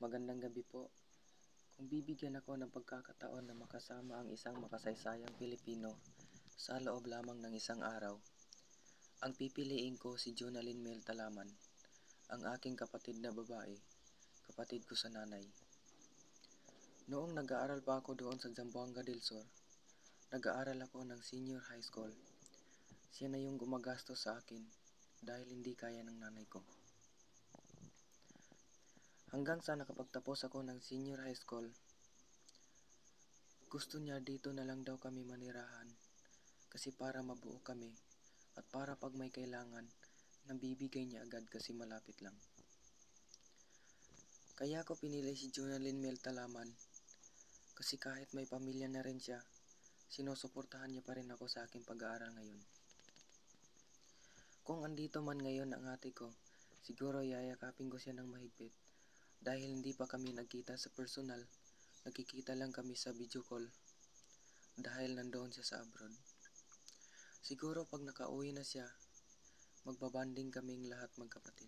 Magandang gabi po. Kung bibigyan ako ng pagkakataon na makasama ang isang makasaysayang Pilipino sa loob lamang ng isang araw, ang pipiliin ko si Jonalyn Mel Talaman, ang aking kapatid na babae, kapatid ko sa nanay. Noong nag-aaral pa ako doon sa Zamboanga del Sur, nag-aaral ako ng senior high school. Siya na yung gumagastos sa akin dahil hindi kaya ng nanay ko. Hanggang sa nakapagtapos ako ng senior high school, gusto niya dito na lang daw kami manirahan kasi para mabuo kami at para pag may kailangan, nabibigay niya agad kasi malapit lang. Kaya ko pinili si Jonalyn Mel Talaman kasi kahit may pamilya na rin siya, sinusuportahan niya pa rin ako sa aking pag-aaral ngayon. Kung andito man ngayon ang ate ko, siguro yayakapin ko siya ng mahigpit dahil hindi pa kami nagkita sa personal, nagkikita lang kami sa video call dahil nandoon siya sa abroad. Siguro pag nakauwi na siya, magbabanding kaming lahat magkapatid.